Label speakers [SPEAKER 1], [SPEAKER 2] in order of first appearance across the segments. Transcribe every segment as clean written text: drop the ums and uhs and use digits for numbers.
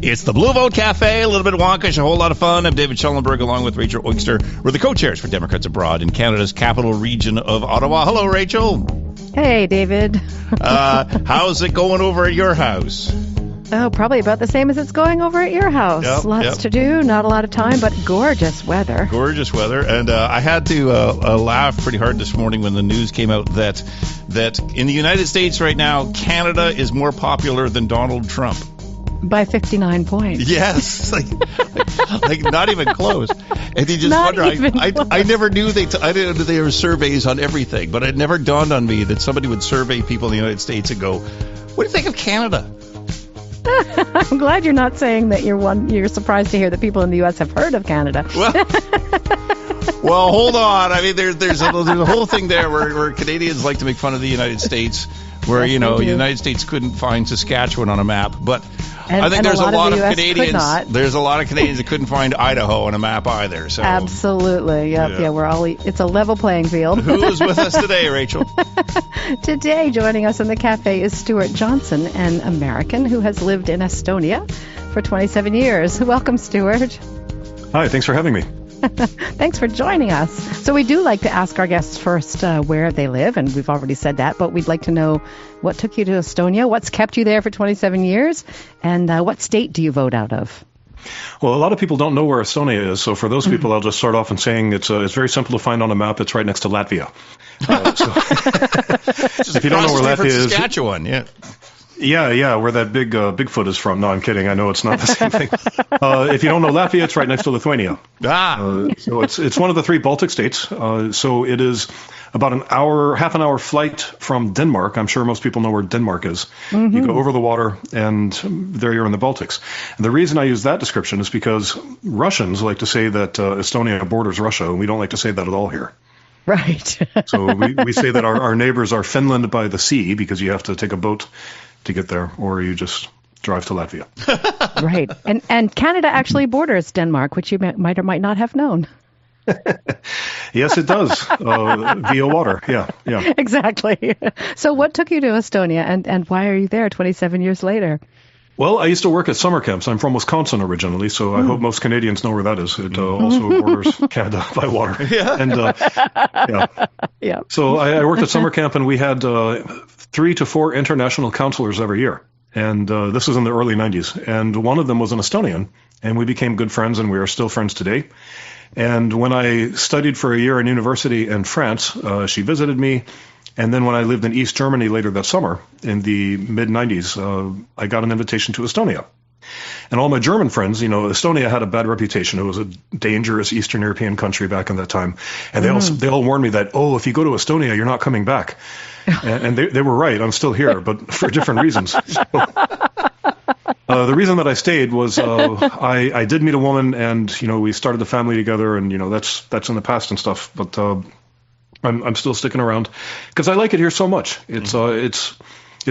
[SPEAKER 1] It's the Blue Vote Cafe, a little bit wonkish, a whole lot of fun. I'm David Schellenberg along with Rachel Oyster. We're the co-chairs for Democrats Abroad in Canada's capital region of Ottawa. Hello, Rachel.
[SPEAKER 2] Hey, David.
[SPEAKER 1] How's it going over at your house?
[SPEAKER 2] Oh, probably about the same as it's going over at your house. Lots to do, not a lot of time, but gorgeous weather.
[SPEAKER 1] Gorgeous weather. And I had to laugh pretty hard this morning when the news came out that in the United States right now, Canada is more popular than Donald Trump.
[SPEAKER 2] By 59 points.
[SPEAKER 1] Yes, like not even close. And you just
[SPEAKER 2] Not
[SPEAKER 1] wonder.
[SPEAKER 2] even close.
[SPEAKER 1] I never knew I didn't know there were surveys on everything, but it never dawned on me that somebody would survey people in the United States and go, "What do you think of Canada?"
[SPEAKER 2] I'm glad you're not saying that you're surprised to hear that people in the U.S. have heard of Canada.
[SPEAKER 1] Well, hold on. I mean, there's a whole thing there where Canadians like to make fun of the United States, where
[SPEAKER 2] Yes,
[SPEAKER 1] the
[SPEAKER 2] they do.
[SPEAKER 1] United States couldn't find Saskatchewan on a map, but
[SPEAKER 2] And-
[SPEAKER 1] I think
[SPEAKER 2] and
[SPEAKER 1] there's a lot of
[SPEAKER 2] the US
[SPEAKER 1] Canadians.
[SPEAKER 2] could not.
[SPEAKER 1] There's a lot of Canadians that couldn't find Idaho on a map either. So
[SPEAKER 2] Absolutely. Yep. Yeah, it's a level playing field.
[SPEAKER 1] who is with us today, Rachel?
[SPEAKER 2] Today, joining us in the cafe is Stuart Johnson, an American who has lived in Estonia for 27 years. Welcome, Stuart.
[SPEAKER 3] Hi, thanks for having me.
[SPEAKER 2] Thanks for joining us. So we do like to ask our guests first where they live, and we've already said that, but we'd like to know what took you to Estonia, what's kept you there for 27 years, and what state do you vote out of?
[SPEAKER 3] Well, a lot of people don't know where Estonia is, so for those people, I'll just start off in saying it's very simple to find on a map. It's right next to Latvia. If you don't know where Latvia is,
[SPEAKER 1] Saskatchewan, yeah.
[SPEAKER 3] Yeah, where that big Bigfoot is from. No, I'm kidding. I know it's not the same thing. If you don't know Latvia, it's right next to Lithuania. So it's one of the three Baltic states. So it is about half an hour flight from Denmark. I'm sure most people know where Denmark is. Mm-hmm. You go over the water, and there you're in the Baltics. And the reason I use that description is because Russians like to say that Estonia borders Russia, and we don't like to say that at all here.
[SPEAKER 2] Right.
[SPEAKER 3] So we say that our neighbors are Finland by the sea because you have to take a boat to get there, or you just drive to Latvia.
[SPEAKER 2] Right. And Canada actually borders Denmark, which you might or might not have known.
[SPEAKER 3] Yes, it does, via water. Yeah.
[SPEAKER 2] Exactly. So what took you to Estonia, and why are you there 27 years later?
[SPEAKER 3] Well, I used to work at summer camps. I'm from Wisconsin originally, so I hope most Canadians know where that is. It also borders Canada by water.
[SPEAKER 1] Yeah.
[SPEAKER 3] And
[SPEAKER 2] Yeah.
[SPEAKER 3] So I worked at summer camp, and we had 3 to 4 international counselors every year. And this was in the early 90s. And one of them was an Estonian, and we became good friends, and we are still friends today. And when I studied for a year in university in France, she visited me. And then when I lived in East Germany later that summer, in the mid-90s, I got an invitation to Estonia. And all my German friends, Estonia had a bad reputation. It was a dangerous Eastern European country back in that time. And they all warned me that, if you go to Estonia, you're not coming back. And they were right. I'm still here, but for different reasons. So, the reason that I stayed was I did meet a woman, and we started a family together, and that's in the past and stuff. But I'm still sticking around because I like it here so much. It's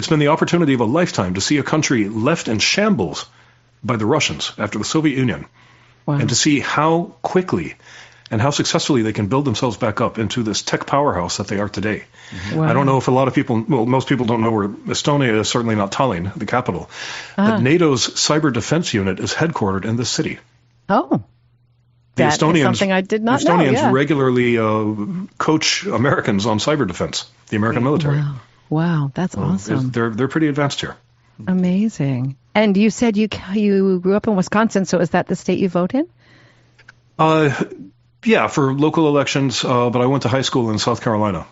[SPEAKER 3] been the opportunity of a lifetime to see a country left in shambles by the Russians after the Soviet Union, and to see how quickly and how successfully they can build themselves back up into this tech powerhouse that they are today.
[SPEAKER 2] Wow.
[SPEAKER 3] I don't know if a lot of people, most people don't know where Estonia is, certainly not Tallinn, the capital. But NATO's cyber defense unit is headquartered in this city.
[SPEAKER 2] Oh.
[SPEAKER 3] The
[SPEAKER 2] That is
[SPEAKER 3] Estonians,
[SPEAKER 2] something I did not know.
[SPEAKER 3] Estonians
[SPEAKER 2] Yeah.
[SPEAKER 3] regularly coach Americans on cyber defense, the American military.
[SPEAKER 2] Wow, that's awesome.
[SPEAKER 3] They're pretty advanced here.
[SPEAKER 2] Amazing. And you said you grew up in Wisconsin, so is that the state you vote in?
[SPEAKER 3] Yeah, for local elections, but I went to high school in South Carolina.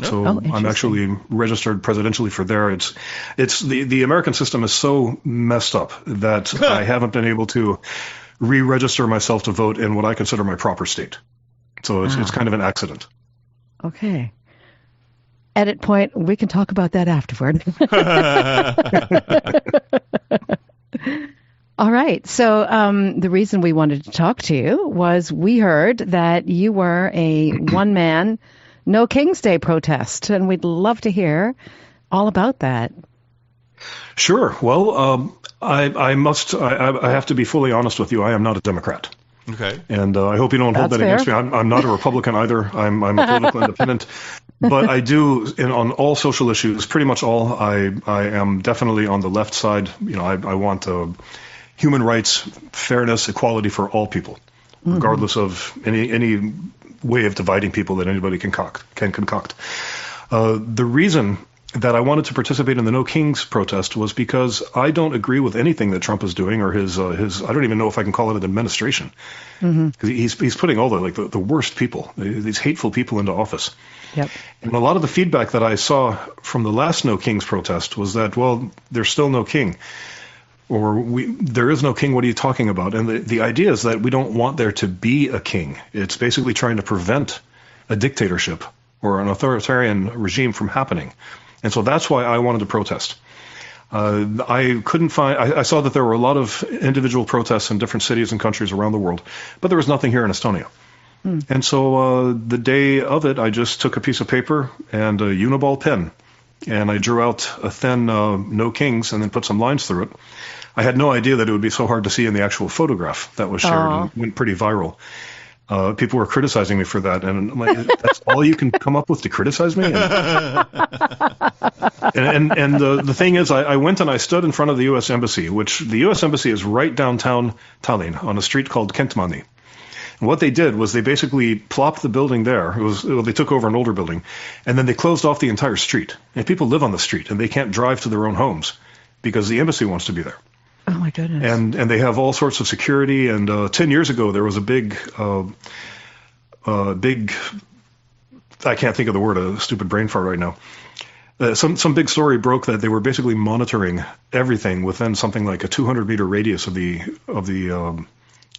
[SPEAKER 3] So I'm actually registered presidentially for there. It's the American system is so messed up that I haven't been able to re-register myself to vote in what I consider my proper state. So it's kind of an accident.
[SPEAKER 2] Okay. Edit point, we can talk about that afterward. All right. So the reason we wanted to talk to you was we heard that you were a one-man No King's Day protest, and we'd love to hear all about that.
[SPEAKER 3] Sure. Well, I have to be fully honest with you. I am not a Democrat.
[SPEAKER 1] Okay.
[SPEAKER 3] And I hope you don't hold that against me. I'm not a Republican either. I'm a political independent. But I do, on all social issues, pretty much all, I am definitely on the left side. I want human rights, fairness, equality for all people, regardless of any way of dividing people that anybody can concoct. The reason that I wanted to participate in the No Kings protest was because I don't agree with anything that Trump is doing, or his I don't even know if I can call it an administration. Because he's putting all the worst people, these hateful people into office.
[SPEAKER 2] Yep.
[SPEAKER 3] And a lot of the feedback that I saw from the last No Kings protest was that, well, there's still no king. Or there is no king, what are you talking about? And the idea is that we don't want there to be a king. It's basically trying to prevent a dictatorship or an authoritarian regime from happening. And so that's why I wanted to protest. I couldn't find, I saw that there were a lot of individual protests in different cities and countries around the world, but there was nothing here in Estonia. And so the day of it, I just took a piece of paper and a Uniball pen, and I drew out a thin No Kings and then put some lines through it. I had no idea that it would be so hard to see in the actual photograph that was shared and went pretty viral. People were criticizing me for that, and I'm like, that's all you can come up with to criticize me? And the thing is, I went and I stood in front of the U.S. Embassy, which the U.S. Embassy is right downtown Tallinn on a street called Kentmani. And what they did was they basically plopped the building there. They took over an older building, and then they closed off the entire street. And people live on the street, and they can't drive to their own homes because the embassy wants to be there.
[SPEAKER 2] Oh, my goodness.
[SPEAKER 3] And they have all sorts of security. And 10 years ago, there was a big, I can't think of the word, a stupid brain fart right now. Some big story broke that they were basically monitoring everything within something like a 200-meter radius of the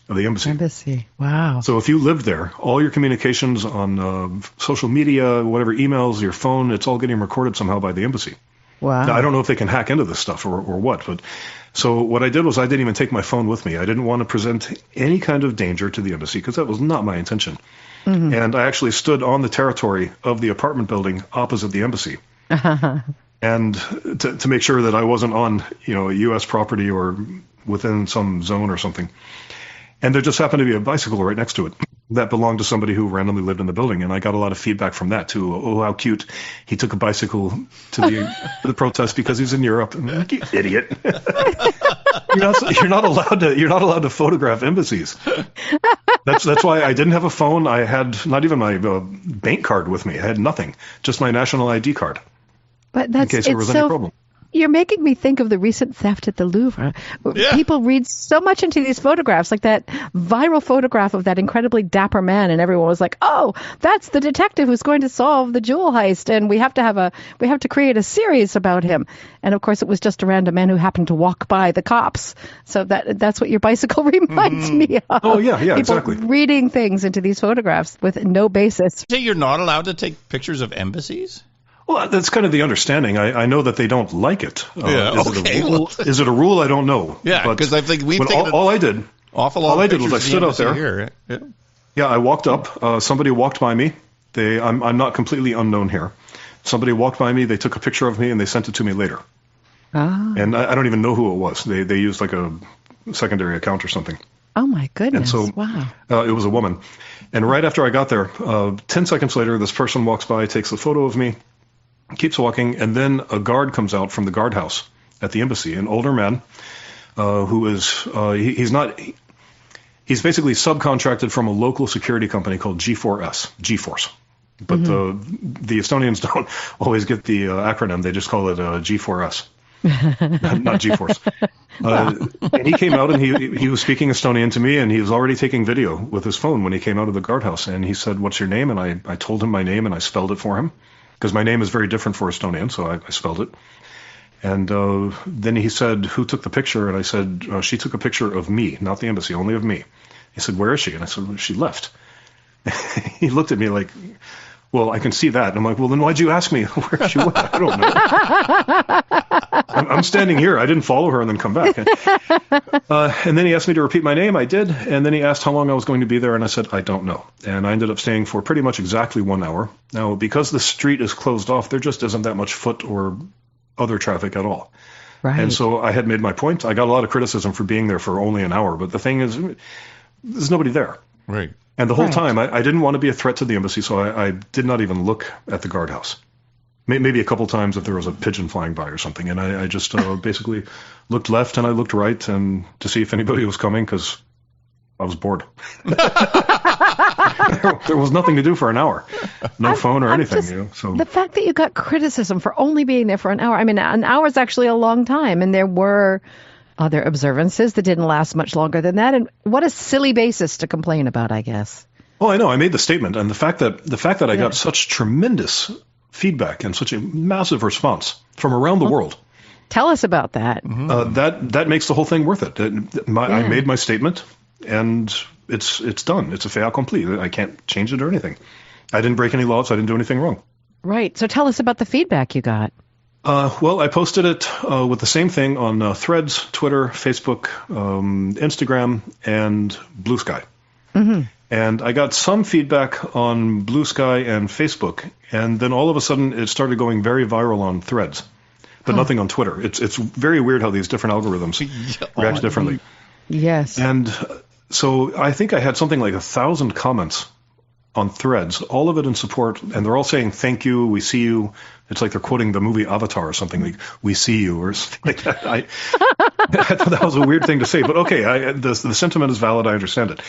[SPEAKER 3] embassy.
[SPEAKER 2] Wow.
[SPEAKER 3] So if you lived there, all your communications on social media, whatever, emails, your phone, it's all getting recorded somehow by the embassy.
[SPEAKER 2] Wow.
[SPEAKER 3] Now, I don't know if they can hack into this stuff or what, but so what I did was I didn't even take my phone with me. I didn't want to present any kind of danger to the embassy because that was not my intention. And I actually stood on the territory of the apartment building opposite the embassy. And to make sure that I wasn't on, a U.S. property or within some zone or something. And there just happened to be a bicycle right next to it that belonged to somebody who randomly lived in the building. And I got a lot of feedback from that, too. Oh, how cute. He took a bicycle to the protest because he's in Europe. I'm like, you idiot. You're not allowed to photograph embassies. That's why I didn't have a phone. I had not even my bank card with me. I had nothing, just my national ID card.
[SPEAKER 2] But
[SPEAKER 3] in case there was any problem.
[SPEAKER 2] You're making me think of the recent theft at the Louvre. Yeah. People read so much into these photographs, like that viral photograph of that incredibly dapper man, and everyone was like, "Oh, that's the detective who's going to solve the jewel heist, and we have to create a series about him." And of course, it was just a random man who happened to walk by the cops. So that's what your bicycle reminds me of.
[SPEAKER 3] Oh yeah,
[SPEAKER 2] People
[SPEAKER 3] exactly.
[SPEAKER 2] Reading things into these photographs with no basis.
[SPEAKER 1] So you're not allowed to take pictures of embassies?
[SPEAKER 3] Well, that's kind of the understanding. I know that they don't like it. Is it a rule? I don't know.
[SPEAKER 1] Yeah, because I think we've taken
[SPEAKER 3] all I did was I stood out there.
[SPEAKER 1] Here.
[SPEAKER 3] Yeah, I walked up. Somebody walked by me. I'm not completely unknown here. Somebody walked by me. They took a picture of me and they sent it to me later. And I don't even know who it was. They used like a secondary account or something.
[SPEAKER 2] Oh my goodness!
[SPEAKER 3] And so,
[SPEAKER 2] wow.
[SPEAKER 3] It was a woman. And right after I got there, 10 seconds later, this person walks by, takes a photo of me. Keeps walking, and then a guard comes out from the guardhouse at the embassy, an older man who is he's basically subcontracted from a local security company called G4S. But the Estonians don't always get the acronym. They just call it G4S, not G-Force. And he came out and he was speaking Estonian to me, and he was already taking video with his phone when he came out of the guardhouse. And he said, "What's your name?" And I told him my name, and I spelled it for him. Because my name is very different for Estonian, so I spelled it. And then he said, "Who took the picture?" And I said, "She took a picture of me, not the embassy, only of me." He said, "Where is she?" And I said, "She left." He looked at me like, "Well, I can see that." And I'm like, "Well, then why'd you ask me where she went?" I don't know. I'm standing here. I didn't follow her and then come back. And then he asked me to repeat my name. I did. And then he asked how long I was going to be there. And I said, "I don't know." And I ended up staying for pretty much exactly 1 hour. Now, because the street is closed off, there just isn't that much foot or other traffic at all.
[SPEAKER 2] Right.
[SPEAKER 3] And so I had made my point. I got a lot of criticism for being there for only an hour. But the thing is, there's nobody there.
[SPEAKER 1] Right.
[SPEAKER 3] And the whole time, I didn't want to be a threat to the embassy, so I did not even look at the guardhouse. Maybe a couple times if there was a pigeon flying by or something. And I just basically looked left and I looked right and to see if anybody was coming because I was bored. There was nothing to do for an hour. No phone or anything. So
[SPEAKER 2] the fact that you got criticism for only being there for an hour. I mean, an hour is actually a long time. And there were other observances that didn't last much longer than that. And what a silly basis to complain about, I guess.
[SPEAKER 3] Oh, I know. I made the statement. And the fact that I got such tremendous feedback and such a massive response from around the world.
[SPEAKER 2] Tell us about that.
[SPEAKER 3] That makes the whole thing worth it. I made my statement, and it's done. It's a fait accompli. I can't change it or anything. I didn't break any laws. I didn't do anything wrong. Right.
[SPEAKER 2] So tell us about the feedback you got.
[SPEAKER 3] Well, I posted it with the same thing on Threads, Twitter, Facebook, Instagram, and Blue Sky. Mm-hmm. And I got some feedback on Blue Sky and Facebook, and then all of a sudden it started going very viral on Threads, but nothing on Twitter. It's very weird how these different algorithms react differently.
[SPEAKER 2] Yes.
[SPEAKER 3] And so I think I had something like 1,000 comments on Threads, all of it in support, and they're all saying, thank you, we see you. It's like they're quoting the movie Avatar or something, like, we see you, or something like that. I thought that was a weird thing to say, but okay, the sentiment is valid, I understand it.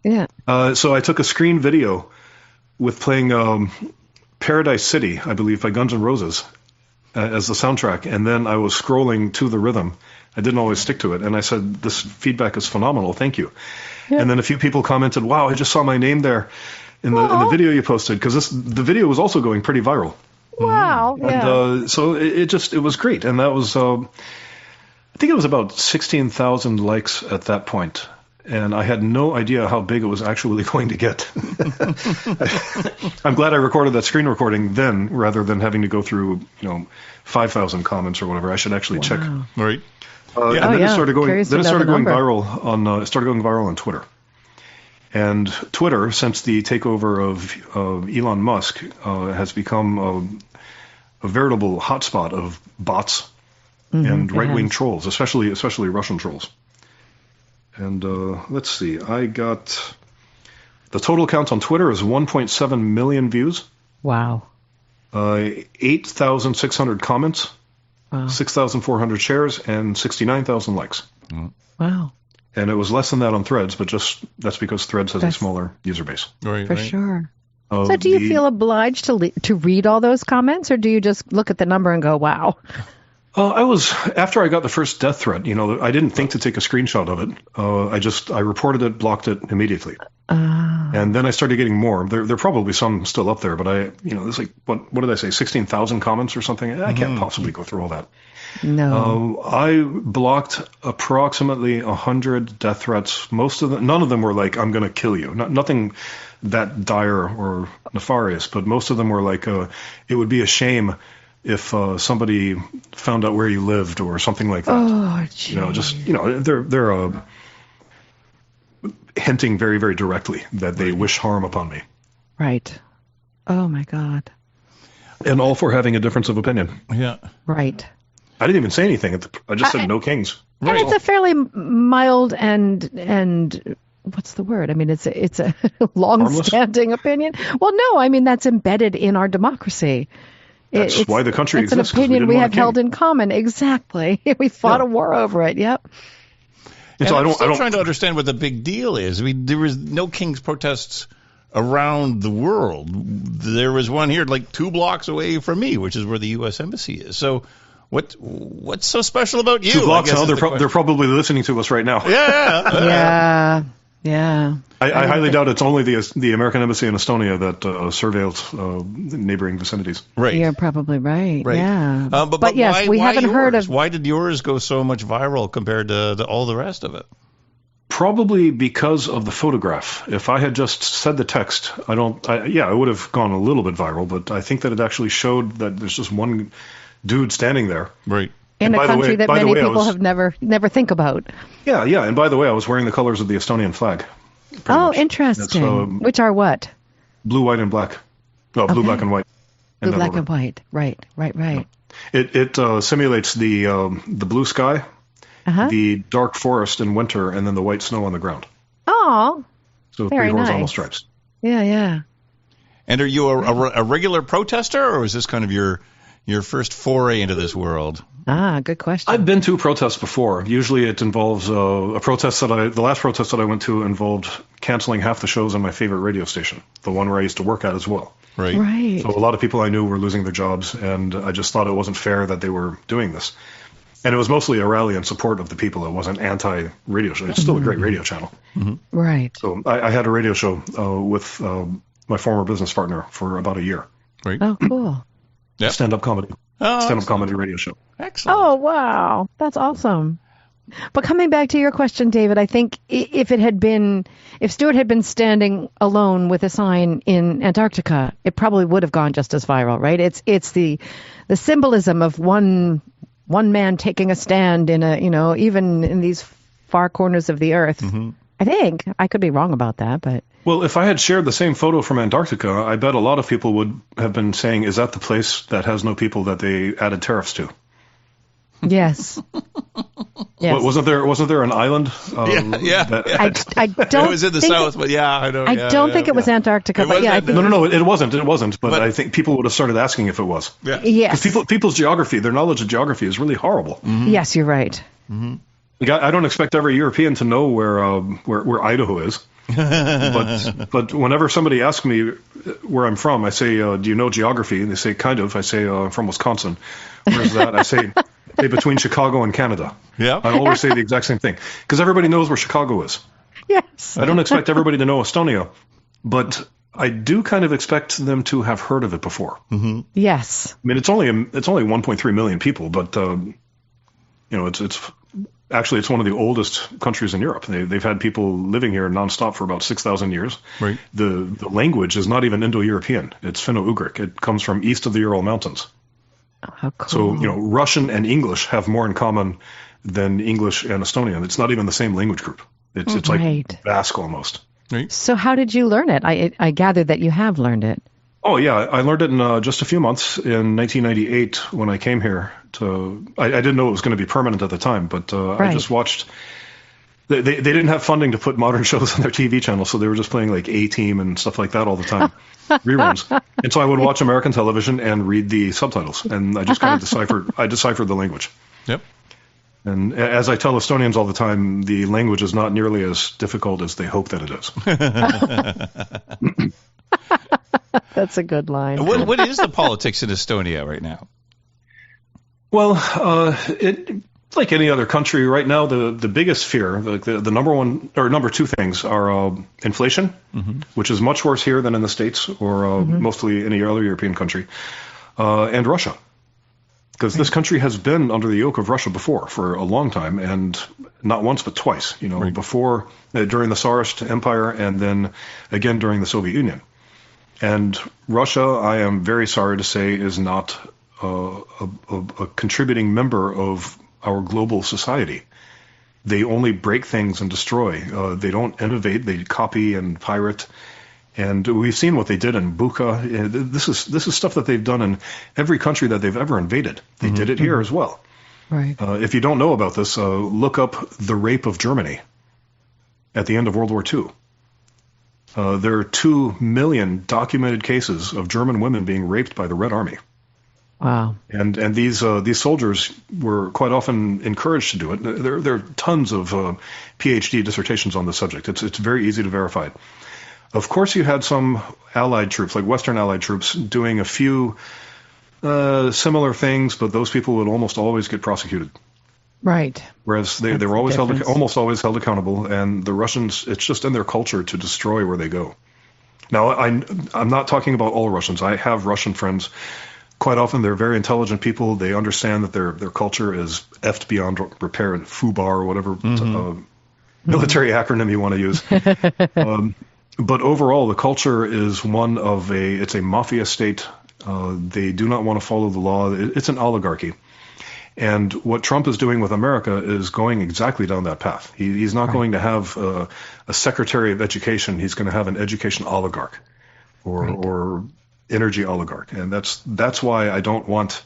[SPEAKER 2] Yeah.
[SPEAKER 3] So I took a screen video with playing Paradise City, I believe, by Guns N' Roses as the soundtrack, and then I was scrolling to the rhythm. I didn't always stick to it, and I said, this feedback is phenomenal, thank you. Yeah. And then a few people commented, wow, I just saw my name there in the video you posted, because the video was also going pretty viral.
[SPEAKER 2] Wow.
[SPEAKER 3] And so it was great, and that was, I think it was about 16,000 likes at that point. And I had no idea how big it was actually going to get. I'm glad I recorded that screen recording then, rather than having to go through, 5,000 comments or whatever. I should actually check.
[SPEAKER 1] Right.
[SPEAKER 3] And then it started going. Then it started going viral on. It started going viral on Twitter. And Twitter, since the takeover of Elon Musk, has become a veritable hotspot of bots and right-wing trolls, especially Russian trolls. And let's see, I got the total count on Twitter is 1.7 million views.
[SPEAKER 2] Wow.
[SPEAKER 3] 8,600 comments, 6,400 shares, and 69,000 likes.
[SPEAKER 2] Wow.
[SPEAKER 3] And it was less than that on Threads, but that's because Threads has a smaller user base.
[SPEAKER 1] Right,
[SPEAKER 2] For sure. So do you feel obliged to read all those comments, or do you just look at the number and go, wow?
[SPEAKER 3] After I got the first death threat, I didn't think to take a screenshot of it. I reported it, blocked it immediately. And then I started getting more. There are probably some still up there, but it's like, what did I say, 16,000 comments or something? I can't possibly go through all that.
[SPEAKER 2] No.
[SPEAKER 3] I blocked approximately 100 death threats. None of them were like, I'm going to kill you. Nothing that dire or nefarious, but most of them were like, it would be a shame if somebody found out where you lived or something like that.
[SPEAKER 2] Oh, geez.
[SPEAKER 3] They're hinting very, very directly that they wish harm upon me.
[SPEAKER 2] Right. Oh, my God.
[SPEAKER 3] And all for having a difference of opinion.
[SPEAKER 1] Yeah.
[SPEAKER 2] Right.
[SPEAKER 3] I didn't even say anything. I just said no kings.
[SPEAKER 2] And it's a fairly mild and what's the word? I mean, it's a long-standing opinion. Well, no, I mean, that's embedded in our democracy.
[SPEAKER 3] That's why the country exists.
[SPEAKER 2] It's an opinion we have held in common. Exactly. We fought a war over it. Yep.
[SPEAKER 1] And so I'm still trying to understand what the big deal is. I mean, there was no King's protests around the world. There was one here, like 2 blocks away from me, which is where the U.S. Embassy is. So what's so special about you?
[SPEAKER 3] 2 blocks now, they're probably listening to us right now.
[SPEAKER 2] Yeah.
[SPEAKER 3] I highly doubt it's only the American Embassy in Estonia that surveils neighboring vicinities.
[SPEAKER 1] Right.
[SPEAKER 2] You're probably right. Yeah.
[SPEAKER 1] But
[SPEAKER 2] yes, we haven't heard of.
[SPEAKER 1] Why did yours go so much viral compared to all the rest of it?
[SPEAKER 3] Probably because of the photograph. If I had just said the text, it would have gone a little bit viral, but I think that it actually showed that there's just one dude standing there.
[SPEAKER 1] Right.
[SPEAKER 2] In a country that many people have never think about.
[SPEAKER 3] Yeah. And by the way, I was wearing the colors of the Estonian flag.
[SPEAKER 2] Oh, much. Interesting. Which are what?
[SPEAKER 3] Blue, white, and black. No, blue, black, and white.
[SPEAKER 2] Blue, black, and white. Right.
[SPEAKER 3] It simulates the blue sky, the dark forest in winter, and then the white snow on the ground.
[SPEAKER 2] Oh,
[SPEAKER 3] so
[SPEAKER 2] very
[SPEAKER 3] 3 horizontal
[SPEAKER 2] nice.
[SPEAKER 3] stripes.
[SPEAKER 2] Yeah.
[SPEAKER 1] And are you a regular protester, or is this kind of your your first foray into this world?
[SPEAKER 2] Good question.
[SPEAKER 3] I've been to protests before. Usually it involves a protest the last protest that I went to involved canceling half the shows on my favorite radio station, the one where I used to work at as well.
[SPEAKER 2] Right.
[SPEAKER 3] So a lot of people I knew were losing their jobs, and I just thought it wasn't fair that they were doing this. And it was mostly a rally in support of the people. It wasn't anti-radio show. It's still a great radio channel.
[SPEAKER 2] Mm-hmm. Right.
[SPEAKER 3] So I had a radio show with my former business partner for about a year.
[SPEAKER 1] Right.
[SPEAKER 2] Oh, cool.
[SPEAKER 1] Yep.
[SPEAKER 3] Stand-up comedy. Stand-up comedy radio show.
[SPEAKER 1] Excellent.
[SPEAKER 2] Oh, wow. That's awesome. But coming back to your question, David, I think if Stuart had been standing alone with a sign in Antarctica, it probably would have gone just as viral, right? It's the symbolism of one man taking a stand in even in these far corners of the earth. Mm-hmm. I think I could be wrong about that, but
[SPEAKER 3] well, if I had shared the same photo from Antarctica, I bet a lot of people would have been saying, "Is that the place that has no people that they added tariffs to?"
[SPEAKER 2] Yes. Yes.
[SPEAKER 3] Wasn't there an island?
[SPEAKER 2] I don't.
[SPEAKER 1] It was in the south, but I don't.
[SPEAKER 2] I don't think it was Antarctica, but yeah.
[SPEAKER 3] No, it wasn't. But I think people would have started asking if it was.
[SPEAKER 1] Yeah.
[SPEAKER 2] Yes.
[SPEAKER 3] Because people's geography, their knowledge of geography, is really horrible.
[SPEAKER 2] Mm-hmm. Yes, you're right.
[SPEAKER 3] Mm-hmm. I don't expect every European to know where Idaho is. but whenever somebody asks me where I'm from, I say, "Do you know geography?" And they say, "Kind of." I say, "I'm from Wisconsin." Where's that? I say between Chicago and Canada.
[SPEAKER 1] Yeah.
[SPEAKER 3] I always say the exact same thing because everybody knows where Chicago is.
[SPEAKER 2] Yes.
[SPEAKER 3] I don't expect everybody to know Estonia, but I do kind of expect them to have heard of it before.
[SPEAKER 1] Mm-hmm.
[SPEAKER 2] Yes.
[SPEAKER 3] I mean, it's only 1.3 million people, but it's one of the oldest countries in Europe. They've had people living here nonstop for about 6,000 years.
[SPEAKER 1] Right.
[SPEAKER 3] The language is not even Indo-European. It's Finno-Ugric. It comes from east of the Ural Mountains.
[SPEAKER 2] How cool.
[SPEAKER 3] So, Russian and English have more in common than English and Estonian. It's not even the same language group. It's like Basque almost. Right.
[SPEAKER 2] So how did you learn it? I gather that you have learned it.
[SPEAKER 3] Oh, yeah. I learned it in just a few months in 1998 when I came here. I didn't know it was going to be permanent at the time, but I just watched. They didn't have funding to put modern shows on their TV channel, so they were just playing like A-Team and stuff like that all the time, reruns. And so I would watch American television and read the subtitles, and I just kind of deciphered the language.
[SPEAKER 1] Yep.
[SPEAKER 3] And as I tell Estonians all the time, the language is not nearly as difficult as they hope that it is.
[SPEAKER 2] That's a good line.
[SPEAKER 1] What is the politics in Estonia right now?
[SPEAKER 3] Well, like any other country right now, the biggest fear, the number two things are inflation, mm-hmm. which is much worse here than in the States or mostly any other European country, and Russia. Because this country has been under the yoke of Russia before for a long time, and not once but twice. Before during the Tsarist Empire, and then again during the Soviet Union. And Russia, I am very sorry to say, is not a contributing member of our global society. They only break things and destroy. They don't innovate. They copy and pirate. And we've seen what they did in Bucha. This is stuff that they've done in every country that they've ever invaded. They did it here as well.
[SPEAKER 2] Right.
[SPEAKER 3] If you don't know about this, look up the rape of Germany at the end of World War II. There are 2 million documented cases of German women being raped by the Red Army.
[SPEAKER 2] Wow.
[SPEAKER 3] And these soldiers were quite often encouraged to do it. There are tons of PhD dissertations on the subject. It's very easy to verify. Of course, you had some Allied troops, like Western Allied troops, doing a few similar things, but those people would almost always get prosecuted.
[SPEAKER 2] Right.
[SPEAKER 3] Whereas they were always almost always held accountable, and the Russians, it's just in their culture to destroy where they go. Now, I'm not talking about all Russians. I have Russian friends. Quite often, they're very intelligent people. They understand that their culture is effed beyond repair, FUBAR, or whatever military acronym you want to use. But overall, the culture is one of it's a mafia state. They do not want to follow the law. It's an oligarchy. And what Trump is doing with America is going exactly down that path. He's not going to have a secretary of education. He's going to have an education oligarch or energy oligarch. And that's why I don't want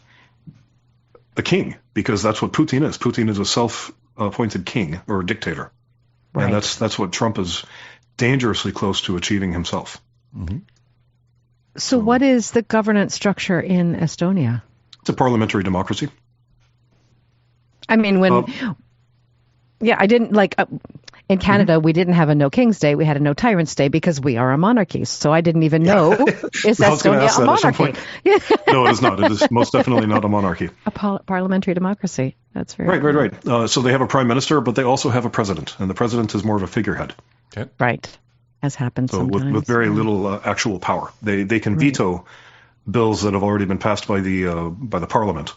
[SPEAKER 3] a king, because that's what Putin is. Putin is a self-appointed king or a dictator. Right. And that's what Trump is dangerously close to achieving himself.
[SPEAKER 2] Mm-hmm. So what is the governance structure in Estonia?
[SPEAKER 3] It's a parliamentary democracy.
[SPEAKER 2] I mean, I didn't like. In Canada, we didn't have a No King's Day. We had a No Tyrants Day because we are a monarchy. So I didn't even know, is Estonia a monarchy?
[SPEAKER 3] No, it is not. It is most definitely not a monarchy.
[SPEAKER 2] A parliamentary democracy. That's very
[SPEAKER 3] Right. So they have a prime minister, but they also have a president. And the president is more of a figurehead.
[SPEAKER 1] Okay.
[SPEAKER 2] Right. As happens sometimes.
[SPEAKER 3] With very little actual power. They can veto bills that have already been passed by the parliament.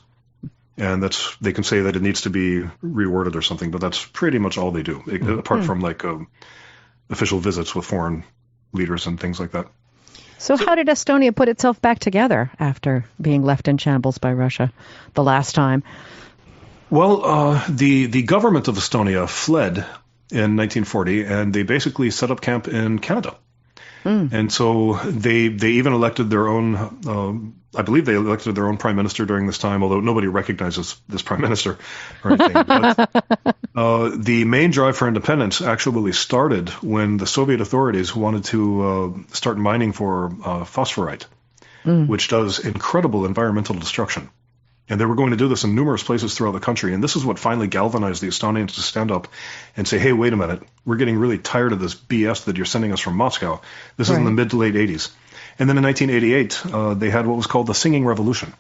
[SPEAKER 3] And they can say that it needs to be reworded or something, but that's pretty much all they do, apart from official visits with foreign leaders and things like that.
[SPEAKER 2] So how did Estonia put itself back together after being left in shambles by Russia the last time?
[SPEAKER 3] Well, the government of Estonia fled in 1940, and they basically set up camp in Canada. And so they even elected their own, I believe they elected their own prime minister during this time, although nobody recognizes this prime minister or anything. But the main drive for independence actually started when the Soviet authorities wanted to start mining for phosphorite, which does incredible environmental destruction. And they were going to do this in numerous places throughout the country. And this is what finally galvanized the Estonians to stand up and say, hey, wait a minute, we're getting really tired of this BS that you're sending us from Moscow. This is in the mid to late 80s. And then in 1988, they had what was called the Singing Revolution.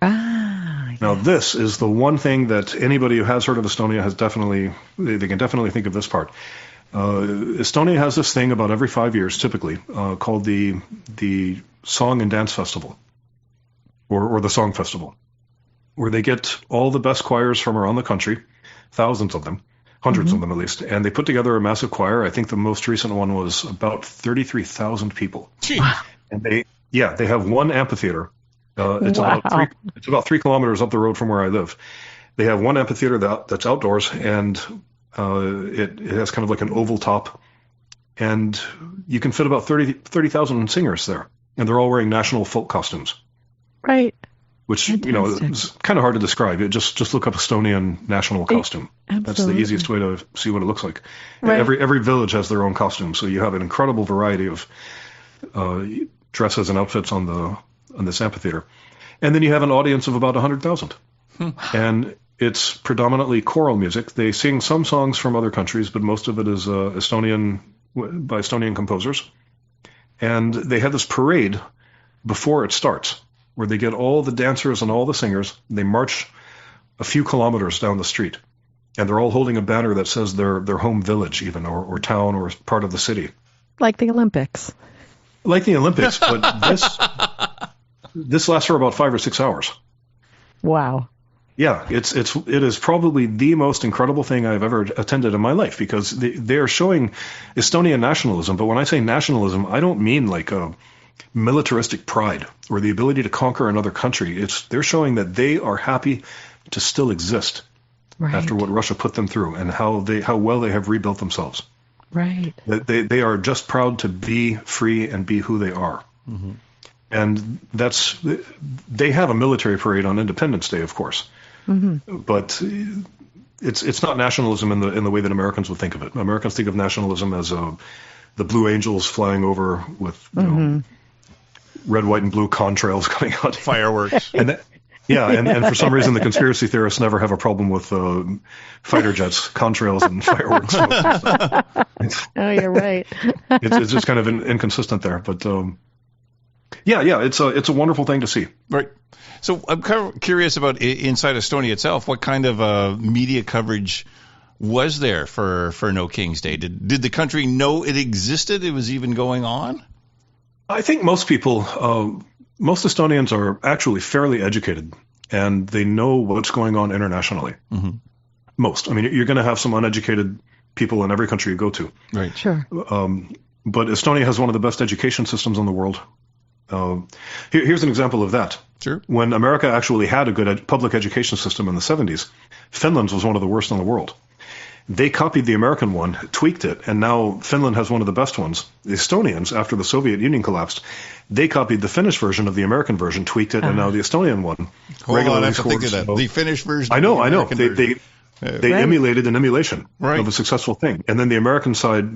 [SPEAKER 3] Now, this is the one thing that anybody who has heard of Estonia has they can definitely think of this part. Estonia has this thing about every 5 years, typically, called the Song and Dance Festival, or the Song Festival, where they get all the best choirs from around the country, thousands of them, hundreds of them at least, and they put together a massive choir. I think the most recent one was about 33,000 people.
[SPEAKER 1] Wow.
[SPEAKER 3] And they have one amphitheater. It's about 3 kilometers up the road from where I live. They have one amphitheater that's outdoors, and it has kind of like an oval top, and you can fit about 30,000 singers there, and they're all wearing national folk costumes.
[SPEAKER 2] Right.
[SPEAKER 3] Which, is kind of hard to describe. Just look up Estonian national costume.
[SPEAKER 2] Absolutely.
[SPEAKER 3] That's the easiest way to see what it looks like.
[SPEAKER 2] Right.
[SPEAKER 3] Every village has their own costume, so you have an incredible variety of dresses and outfits on this amphitheater. And then you have an audience of about 100,000. And it's predominantly choral music. They sing some songs from other countries, but most of it is by Estonian composers. And they have this parade before it starts, where they get all the dancers and all the singers. They march a few kilometers down the street, and they're all holding a banner that says their home village, even, or town, or part of the city. Like the Olympics. But this lasts for about 5 or 6 hours. Wow. Yeah, it is probably the most incredible thing I've ever attended in my life, because they are showing Estonian nationalism. But when I say nationalism, I don't mean like a militaristic pride or the ability to conquer another country. They're showing that they are happy to still exist after what Russia put them through, and how well they have rebuilt themselves. Right. They are just proud to be free and be who they are. Mm-hmm. And they have a military parade on Independence Day, of course. Mm-hmm. But it's not nationalism in the way that Americans would think of it. Americans think of nationalism as the Blue Angels flying over with red, white, and blue contrails coming out.
[SPEAKER 1] Fireworks.
[SPEAKER 3] And for some reason the conspiracy theorists never have a problem with fighter jets, contrails, and fireworks.
[SPEAKER 2] Oh, you're right.
[SPEAKER 3] It's just kind of inconsistent there. But it's a wonderful thing to see.
[SPEAKER 1] Right. So I'm kind of curious about inside Estonia itself. What kind of media coverage was there for No King's Day? Did the country know it existed? It was even going on?
[SPEAKER 3] I think most people, most Estonians are actually fairly educated, and they know what's going on internationally. Mm-hmm. Most. I mean, you're going to have some uneducated people in every country you go to. Right. Sure. But Estonia has one of the best education systems in the world. Here's an example of that. Sure. When America actually had a good public education system in the 70s, Finland's was one of the worst in the world. They copied the American one, tweaked it, and now Finland has one of the best ones. The Estonians, after the Soviet Union collapsed, they copied the Finnish version of the American version, tweaked it, and now the Estonian one.
[SPEAKER 1] Hold on, I have to think of that. The Finnish version.
[SPEAKER 3] I know. They emulated an emulation of a successful thing. And then the American side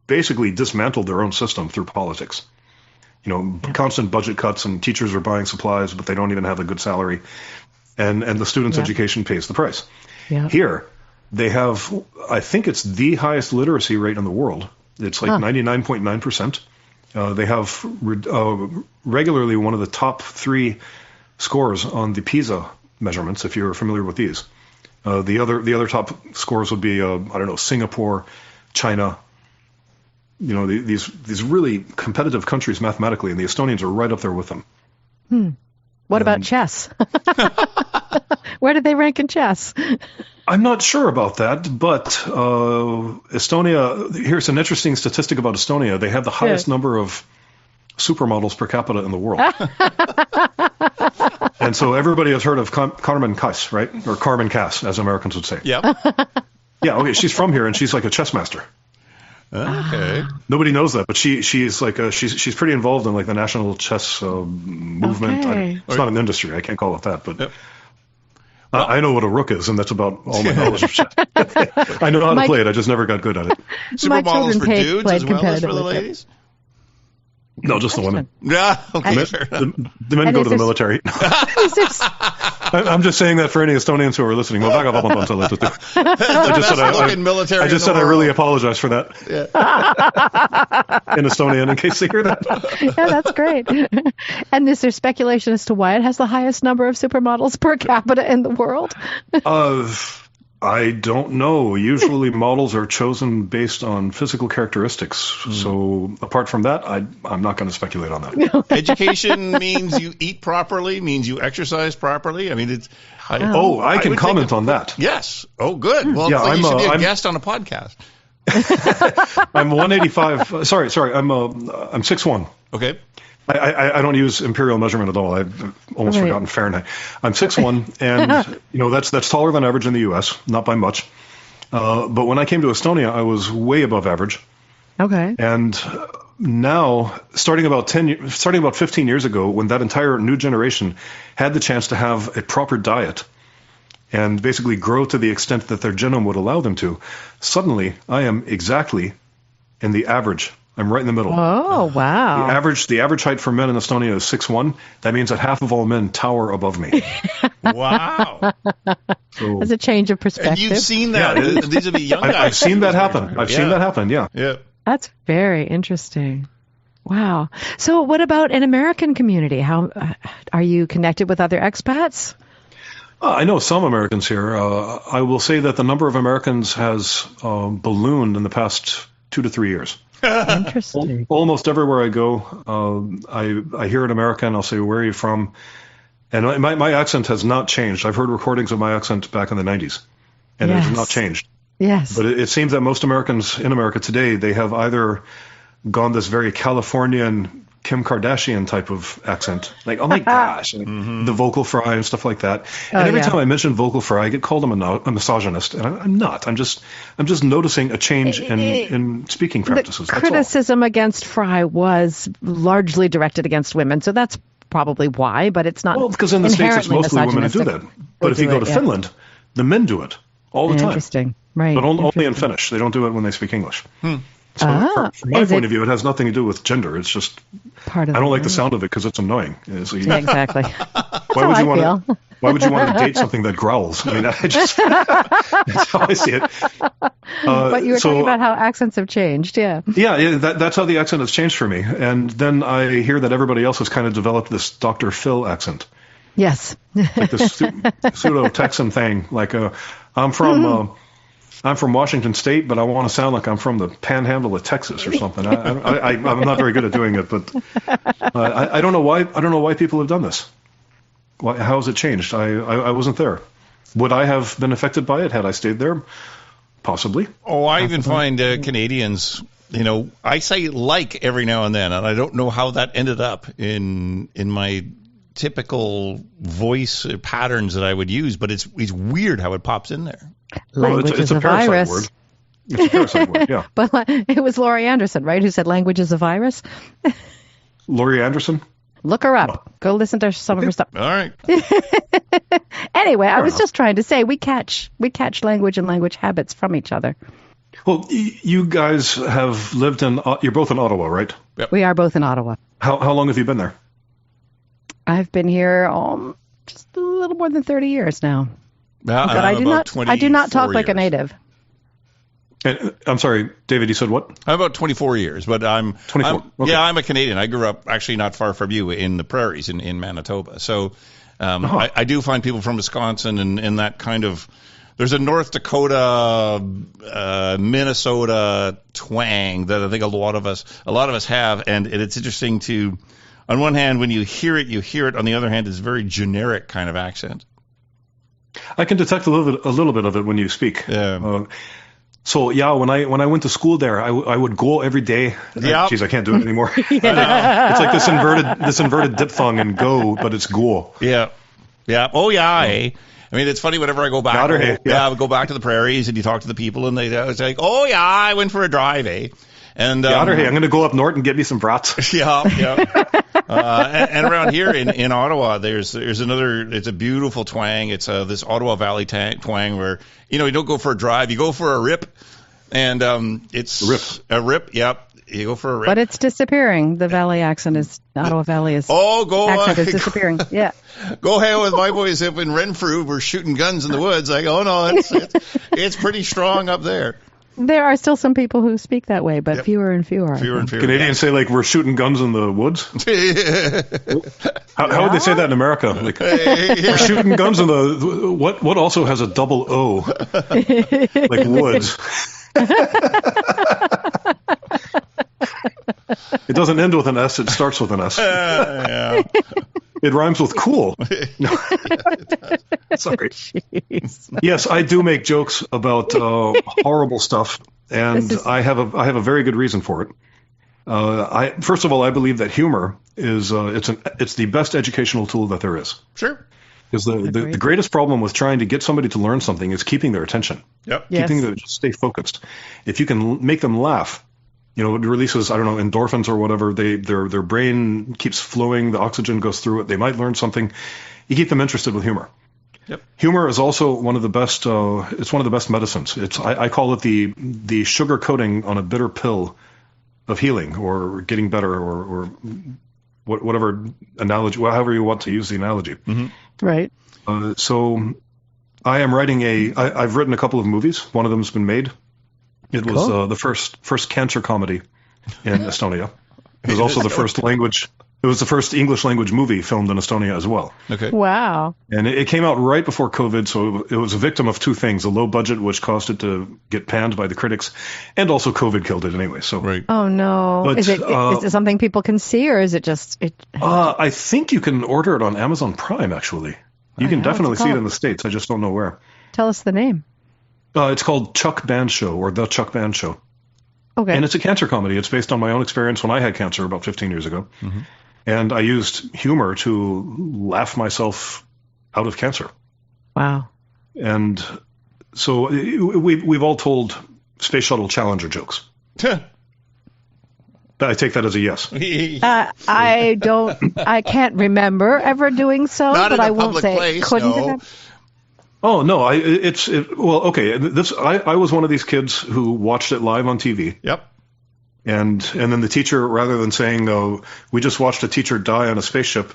[SPEAKER 3] basically dismantled their own system through politics. Constant budget cuts, and teachers are buying supplies, but they don't even have a good salary. and the student's education pays the price.
[SPEAKER 2] Yeah.
[SPEAKER 3] Here, they have, I think it's the highest literacy rate in the world. It's like 99.9%. They have regularly one of the top 3 scores on the PISA measurements, if you're familiar with these. The other top scores would be, I don't know, Singapore, China, these really competitive countries mathematically, and the Estonians are right up there with them.
[SPEAKER 2] What about chess? Where did they rank in chess?
[SPEAKER 3] I'm not sure about that, but Estonia, here's an interesting statistic about Estonia. They have the highest number of supermodels per capita in the world. And so everybody has heard of Carmen Kass, right? Or Carmen Kass, as Americans would say.
[SPEAKER 1] Yeah.
[SPEAKER 3] Yeah, okay, she's from here, and she's like a chess master.
[SPEAKER 1] Okay.
[SPEAKER 3] Nobody knows that, but she's like she's pretty involved in like the national chess movement.
[SPEAKER 2] Okay.
[SPEAKER 3] It's not an industry, I can't call it that, but I know what a rook is, and that's about all my knowledge of chess. I know how to play it, I just never got good at it.
[SPEAKER 1] Supermodels for dudes as well as for the ladies?
[SPEAKER 3] No, just the women.
[SPEAKER 1] Yeah, okay.
[SPEAKER 3] The men go to the military. I'm just saying that for any Estonians who are listening. I just said I really apologize for that. In Estonian, in case they hear that.
[SPEAKER 2] Yeah, that's great. And is there speculation as to why it has the highest number of supermodels per capita in the world?
[SPEAKER 3] I don't know. Usually models are chosen based on physical characteristics. So apart from that, I'm not going to speculate on that.
[SPEAKER 1] Education means you eat properly, means you exercise properly. I mean, it's...
[SPEAKER 3] I can comment on that.
[SPEAKER 1] Yes. Oh, good. Well,
[SPEAKER 3] yeah,
[SPEAKER 1] you should be a guest on a podcast.
[SPEAKER 3] I'm 185. Sorry. I'm 6'1".
[SPEAKER 1] Okay.
[SPEAKER 3] I don't use imperial measurement at all. I've almost forgotten Fahrenheit. I'm 6'1", and that's taller than average in the U.S., not by much. But when I came to Estonia, I was way above average.
[SPEAKER 2] Okay.
[SPEAKER 3] And now, starting about 15 years ago, when that entire new generation had the chance to have a proper diet and basically grow to the extent that their genome would allow them to, suddenly I am exactly in the average. I'm right in the middle.
[SPEAKER 2] Oh, wow.
[SPEAKER 3] The average height for men in Estonia is 6'1". That means that half of all men tower above me.
[SPEAKER 1] Wow.
[SPEAKER 3] So,
[SPEAKER 2] that's a change of perspective.
[SPEAKER 1] And you've seen that. Yeah, these are the young guys.
[SPEAKER 3] I've seen that happen. I've seen that happen, yeah.
[SPEAKER 2] That's very interesting. Wow. So what about an American community? How are you connected with other expats?
[SPEAKER 3] I know some Americans here. I will say that the number of Americans has ballooned in the past 2 to 3 years.
[SPEAKER 2] Interesting.
[SPEAKER 3] Almost everywhere I go, I hear an American. I'll say, "Where are you from?" And my accent has not changed. I've heard recordings of my accent back in the 90s, and it has not changed.
[SPEAKER 2] Yes.
[SPEAKER 3] But it seems that most Americans in America today, they have either gone this very Californian Kim Kardashian type of accent, like, oh my gosh, the vocal fry and stuff like that. And every time I mention vocal fry, I get called a misogynist, and I'm not. I'm just noticing a change in speaking practices.
[SPEAKER 2] The criticism against Fry was largely directed against women, so that's probably why. But it's not.
[SPEAKER 3] Well, because in the States it's mostly women who do that. But if you go to Finland, the men do it all the time.
[SPEAKER 2] Interesting, right?
[SPEAKER 3] But only in Finnish. They don't do it when they speak English. So from my point of view, it has nothing to do with gender. It's just I don't like the sound of it because it's annoying.
[SPEAKER 2] Exactly.
[SPEAKER 3] Why would you want to date something that growls? I mean, that's how I see it.
[SPEAKER 2] But you were talking about how accents have changed, yeah. Yeah,
[SPEAKER 3] that's how the accent has changed for me. And then I hear that everybody else has kind of developed this Dr. Phil accent.
[SPEAKER 2] Yes.
[SPEAKER 3] Like this pseudo-Texan thing. Like, I'm from Washington State, but I want to sound like I'm from the panhandle of Texas or something. I'm not very good at doing it, but I don't know why. I don't know why people have done this. How has it changed? I wasn't there. Would I have been affected by it had I stayed there? Possibly.
[SPEAKER 1] Oh, I even find Canadians. I say like every now and then, and I don't know how that ended up in my typical voice patterns that I would use, but it's weird how it pops in there.
[SPEAKER 2] Language is a virus.
[SPEAKER 3] Word. It's a parasite word, yeah.
[SPEAKER 2] But it was Laurie Anderson, right, who said language is a virus?
[SPEAKER 3] Laurie Anderson?
[SPEAKER 2] Look her up. Go listen to some of her stuff.
[SPEAKER 1] All right.
[SPEAKER 2] Anyway, I was just trying to say we catch language and language habits from each other.
[SPEAKER 3] Well, you guys have lived you're both in Ottawa, right?
[SPEAKER 2] Yep. We are both in Ottawa.
[SPEAKER 3] How long have you been there?
[SPEAKER 2] I've been here just little more than 30 years now.
[SPEAKER 1] But
[SPEAKER 2] I do not talk like a native.
[SPEAKER 3] I'm sorry, David, you said what?
[SPEAKER 1] I'm about 24 years, but I'm
[SPEAKER 3] 24. Okay.
[SPEAKER 1] Yeah, I'm a Canadian. I grew up actually not far from you in the prairies in Manitoba. So I do find people from Wisconsin and that kind of, there's a North Dakota, Minnesota twang that I think a lot of us have, and it's interesting to, on one hand, when you hear it, you hear it. On the other hand, it's a very generic kind of accent.
[SPEAKER 3] I can detect a little bit of it when you speak.
[SPEAKER 1] Yeah.
[SPEAKER 3] So yeah, when I went to school there, I would go every day.
[SPEAKER 1] Yeah.
[SPEAKER 3] Geez, I can't do it anymore. It's like this inverted diphthong and go, but it's go.
[SPEAKER 1] Yeah. Yeah. Oh yeah. I mean, it's funny whenever I go back. I would go back to the prairies and you talk to the people and it's like, oh yeah, I went for a drive, eh? And
[SPEAKER 3] I'm going to go up north and get me some brats.
[SPEAKER 1] Yeah. And around here in Ottawa, there's another. It's a beautiful twang. It's this Ottawa Valley twang where you don't go for a drive, you go for a rip, and it's a rip. Yep, you go for a rip.
[SPEAKER 2] But it's disappearing. The Valley accent Ottawa Valley is. Accent is disappearing. Yeah.
[SPEAKER 1] Go hang with my boys up in Renfrew. We're shooting guns in the woods. I go, no, it's pretty strong up there.
[SPEAKER 2] There are still some people who speak that way, but fewer and fewer.
[SPEAKER 3] Canadians say, like, we're shooting guns in the woods? How would they say that in America? Like, we're shooting guns in the... What also has a double O? Like woods. It doesn't end with an S, it starts with an S.
[SPEAKER 1] Yeah.
[SPEAKER 3] It rhymes with cool. No. Sorry. Jeez. Yes, I do make jokes about horrible stuff, and I have a very good reason for it. First of all, I believe that humor is it's the best educational tool that there is.
[SPEAKER 1] Sure.
[SPEAKER 3] Because the greatest problem with trying to get somebody to learn something is keeping their attention.
[SPEAKER 1] Yep.
[SPEAKER 3] Keeping them to stay focused. If you can make them laugh, it releases, I don't know, endorphins or whatever. Their brain keeps flowing. The oxygen goes through it. They might learn something. You keep them interested with humor.
[SPEAKER 1] Yep.
[SPEAKER 3] Humor is also one of the best. It's one of the best medicines. I call it the sugar coating on a bitter pill of healing or getting better or whatever analogy, however you want to use the analogy.
[SPEAKER 1] Mm-hmm.
[SPEAKER 2] Right.
[SPEAKER 3] So I am writing I've written a couple of movies. One of them's been made. It was the first cancer comedy in Estonia. It was also the first language. It was the first English language movie filmed in Estonia as well.
[SPEAKER 1] Okay.
[SPEAKER 2] Wow.
[SPEAKER 3] And it came out right before COVID, so it was a victim of two things: a low budget, which caused it to get panned by the critics, and also COVID killed it anyway. So.
[SPEAKER 1] Right.
[SPEAKER 2] Oh no!
[SPEAKER 3] But,
[SPEAKER 2] is it something people can see, or is it just?
[SPEAKER 3] I think you can order it on Amazon Prime. Actually, you can definitely see it in the States. I just don't know where.
[SPEAKER 2] Tell us the name.
[SPEAKER 3] It's called Chuck Band Show or The Chuck Band Show.
[SPEAKER 2] Okay.
[SPEAKER 3] And it's a cancer comedy. It's based on my own experience when I had cancer about 15 years ago.
[SPEAKER 1] Mm-hmm.
[SPEAKER 3] And I used humor to laugh myself out of cancer.
[SPEAKER 2] Wow.
[SPEAKER 3] And so we've all told Space Shuttle Challenger jokes. I take that as a yes.
[SPEAKER 2] I can't remember ever doing so,
[SPEAKER 1] Not
[SPEAKER 2] but
[SPEAKER 1] in a
[SPEAKER 2] I won't
[SPEAKER 1] public
[SPEAKER 2] say
[SPEAKER 1] place,
[SPEAKER 2] couldn't
[SPEAKER 1] no.
[SPEAKER 2] have.
[SPEAKER 3] Oh no! Well, okay. I was one of these kids who watched it live on TV.
[SPEAKER 1] Yep.
[SPEAKER 3] And then the teacher, rather than saying, "Oh, we just watched a teacher die on a spaceship.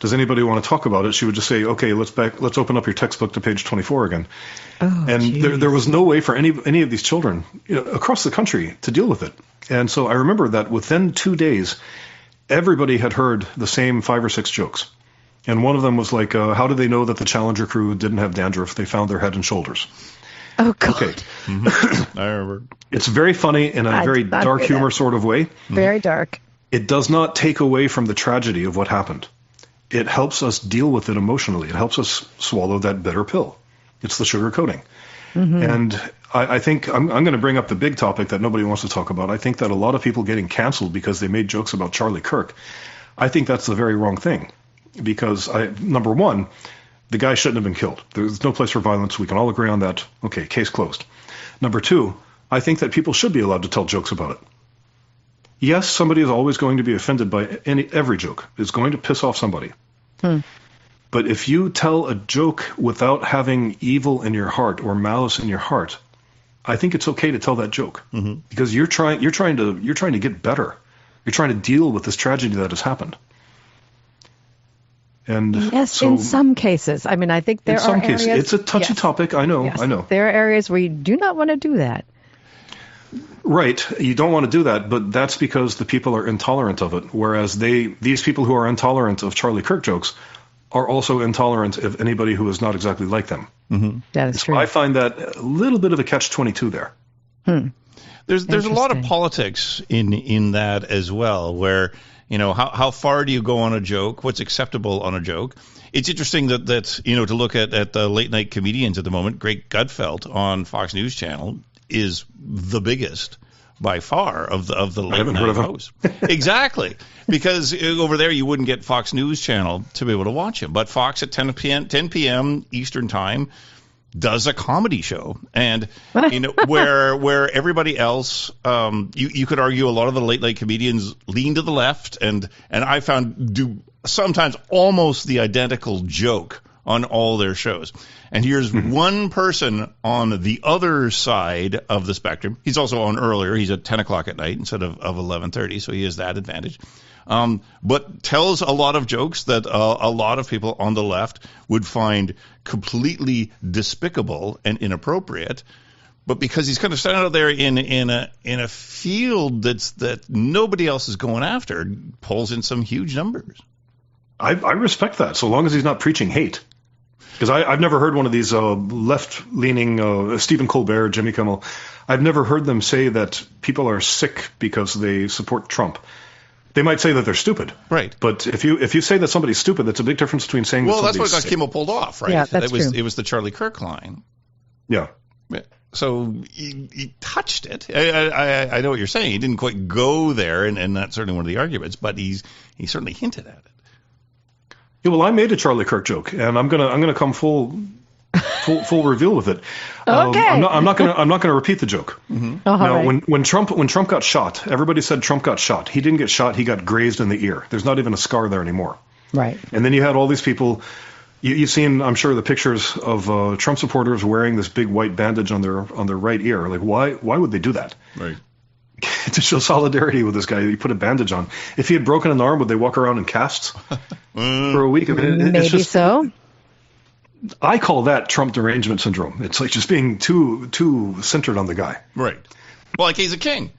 [SPEAKER 3] Does anybody want to talk about it?" She would just say, "Okay, let's open up your textbook to page 24 again."
[SPEAKER 2] Oh,
[SPEAKER 3] and there was no way for any of these children across the country to deal with it. And so I remember that within 2 days, everybody had heard the same 5 or 6 jokes. And one of them was like, how do they know that the Challenger crew didn't have dandruff? They found their head and shoulders.
[SPEAKER 2] Oh, God.
[SPEAKER 3] Okay.
[SPEAKER 1] Mm-hmm. I remember.
[SPEAKER 3] It's very funny in a very dark humor sort of way.
[SPEAKER 2] Very dark.
[SPEAKER 3] It does not take away from the tragedy of what happened. It helps us deal with it emotionally. It helps us swallow that bitter pill. It's the sugar coating. Mm-hmm. And I think I'm going to bring up the big topic that nobody wants to talk about. I think that a lot of people getting canceled because they made jokes about Charlie Kirk, I think that's the very wrong thing. Because, number one, the guy shouldn't have been killed. There's no place for violence. We can all agree on that. Okay, case closed. Number two, I think that people should be allowed to tell jokes about it. Yes, somebody is always going to be offended by every joke. It's going to piss off somebody. But if you tell a joke without having evil in your heart or malice in your heart, I think it's okay to tell that joke. Mm-hmm. Because you're trying to get better. You're trying to deal with this tragedy that has happened. And
[SPEAKER 2] yes, in some cases. I mean, I think there are areas. In some cases.
[SPEAKER 3] It's a touchy topic. I know.
[SPEAKER 2] There are areas where you do not want to do that.
[SPEAKER 3] Right. You don't want to do that, but that's because the people are intolerant of it. Whereas these people who are intolerant of Charlie Kirk jokes are also intolerant of anybody who is not exactly like them.
[SPEAKER 2] Mm-hmm. That is true.
[SPEAKER 3] I find that a little bit of a catch-22 there.
[SPEAKER 1] There's a lot of politics in that as well, where, how far do you go on a joke? What's acceptable on a joke? It's interesting that to look at the late night comedians at the moment. Greg Gutfeld on Fox News Channel is the biggest by far of the late night hosts. Exactly. Because over there you wouldn't get Fox News Channel to be able to watch him. But Fox at 10 p.m. Eastern Time does a comedy show. And where everybody else, you could argue a lot of the late night comedians lean to the left, and I found do sometimes almost the identical joke on all their shows. And here's one person on the other side of the spectrum. He's also on earlier. He's at 10 o'clock at night instead of 11:30, so he has that advantage. But tells a lot of jokes that a lot of people on the left would find completely despicable and inappropriate. But because he's kind of standing out there in a field that nobody else is going after, pulls in some huge numbers.
[SPEAKER 3] I respect that, so long as he's not preaching hate. Because I've never heard one of these left-leaning Stephen Colbert, Jimmy Kimmel. I've never heard them say that people are sick because they support Trump. They might say that they're stupid.
[SPEAKER 1] Right.
[SPEAKER 3] But if you say that somebody's stupid, that's a big difference between saying that somebody's sick. Well, that's
[SPEAKER 1] what Kimmel pulled off, right?
[SPEAKER 2] Yeah, that's true.
[SPEAKER 1] It was the Charlie Kirk line.
[SPEAKER 3] Yeah.
[SPEAKER 1] So he touched it. I know what you're saying. He didn't quite go there, and that's certainly one of the arguments, but he certainly hinted at it.
[SPEAKER 3] Yeah, well, I made a Charlie Kirk joke, and I'm gonna come full reveal with it.
[SPEAKER 2] Okay.
[SPEAKER 3] I'm not gonna repeat the joke.
[SPEAKER 2] Mm-hmm.
[SPEAKER 3] Now, right. when Trump got shot, everybody said Trump got shot. He didn't get shot. He got grazed in the ear. There's not even a scar there anymore.
[SPEAKER 2] Right.
[SPEAKER 3] And then you had all these people. You've seen, I'm sure, the pictures of Trump supporters wearing this big white bandage on their right ear. Like, why would they do that?
[SPEAKER 1] Right.
[SPEAKER 3] To show solidarity with this guy, you put a bandage on. If he had broken an arm, would they walk around in casts for a week? I mean,
[SPEAKER 2] maybe so.
[SPEAKER 3] I call that Trump derangement syndrome. It's like just being too centered on the guy.
[SPEAKER 1] Right. Well, like he's a king.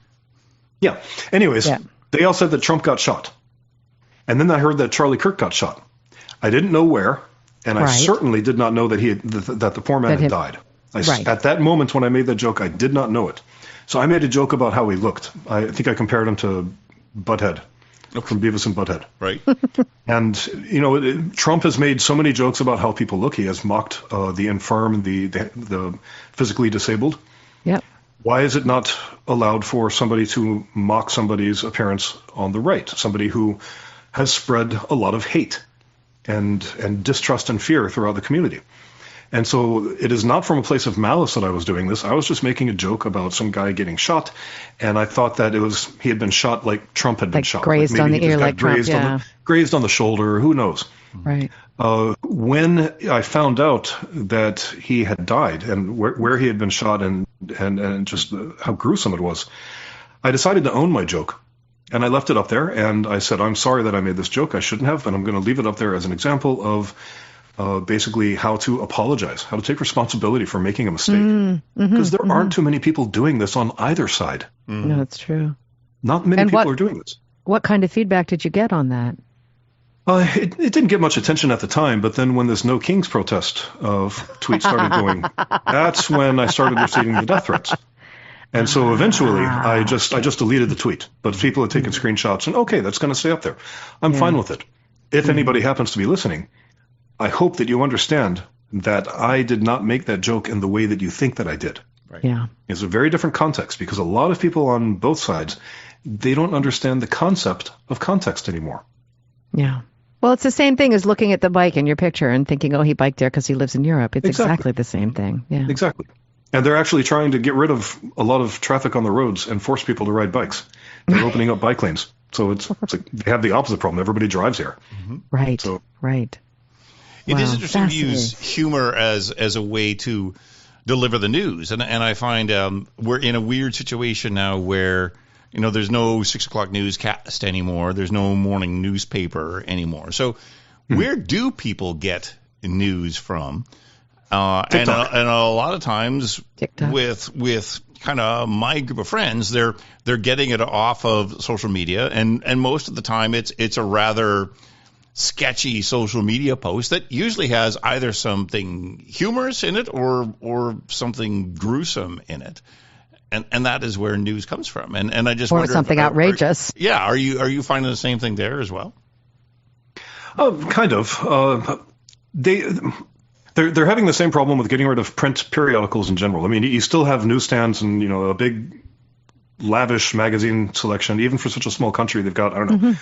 [SPEAKER 3] Yeah. Anyways, They all said that Trump got shot. And then I heard that Charlie Kirk got shot. I didn't know where, and I certainly did not know that that the poor man had died. At that moment when I made that joke, I did not know it. So I made a joke about how he looked. I think I compared him to Butthead from Beavis and Butthead.
[SPEAKER 1] Right.
[SPEAKER 3] And, Trump has made so many jokes about how people look. He has mocked the infirm, the physically disabled.
[SPEAKER 2] Yep.
[SPEAKER 3] Why is it not allowed for somebody to mock somebody's appearance on the right, somebody who has spread a lot of hate and distrust and fear throughout the community? And so it is not from a place of malice that I was doing this. I was just making a joke about some guy getting shot, and I thought that he had been shot like Trump had been shot.
[SPEAKER 2] Grazed on the ear like Trump,
[SPEAKER 3] grazed on the shoulder, who knows?
[SPEAKER 2] Right.
[SPEAKER 3] When I found out that he had died and where he had been shot and just how gruesome it was, I decided to own my joke. And I left it up there, and I said, I'm sorry that I made this joke. I shouldn't have, and I'm going to leave it up there as an example of basically how to apologize, how to take responsibility for making a mistake. Because there aren't too many people doing this on either side.
[SPEAKER 2] No, it's true.
[SPEAKER 3] Not many people are doing this.
[SPEAKER 2] What kind of feedback did you get on that?
[SPEAKER 3] It didn't get much attention at the time, but then when this No Kings protest tweet started going, that's when I started receiving the death threats. And so eventually I just deleted the tweet. But people had taken screenshots, and okay, that's going to stay up there. I'm fine with it. If anybody happens to be listening, I hope that you understand that I did not make that joke in the way that you think that I did.
[SPEAKER 1] Right.
[SPEAKER 2] Yeah.
[SPEAKER 3] It's a very different context, because a lot of people on both sides, they don't understand the concept of context anymore.
[SPEAKER 2] Yeah. Well, it's the same thing as looking at the bike in your picture and thinking, oh, he biked there because he lives in Europe. It's exactly the same thing. Yeah.
[SPEAKER 3] Exactly. And they're actually trying to get rid of a lot of traffic on the roads and force people to ride bikes. They're opening up bike lanes. So it's like they have the opposite problem. Everybody drives here.
[SPEAKER 2] Mm-hmm. Right. So, right.
[SPEAKER 1] It is interesting to use humor as a way to deliver the news. And I find we're in a weird situation now where, there's no 6 o'clock newscast anymore. There's no morning newspaper anymore. So Where do people get news from? And a lot of times
[SPEAKER 2] TikTok.
[SPEAKER 1] with kind of my group of friends, they're getting it off of social media, and most of the time it's a rather sketchy social media post that usually has either something humorous in it or something gruesome in it. And that is where news comes from. And I just wonder
[SPEAKER 2] something outrageous.
[SPEAKER 1] Are you finding the same thing there as well?
[SPEAKER 3] Kind of. They're having the same problem with getting rid of print periodicals in general. I mean, you still have newsstands and, a big, lavish magazine selection. Even for such a small country, they've got,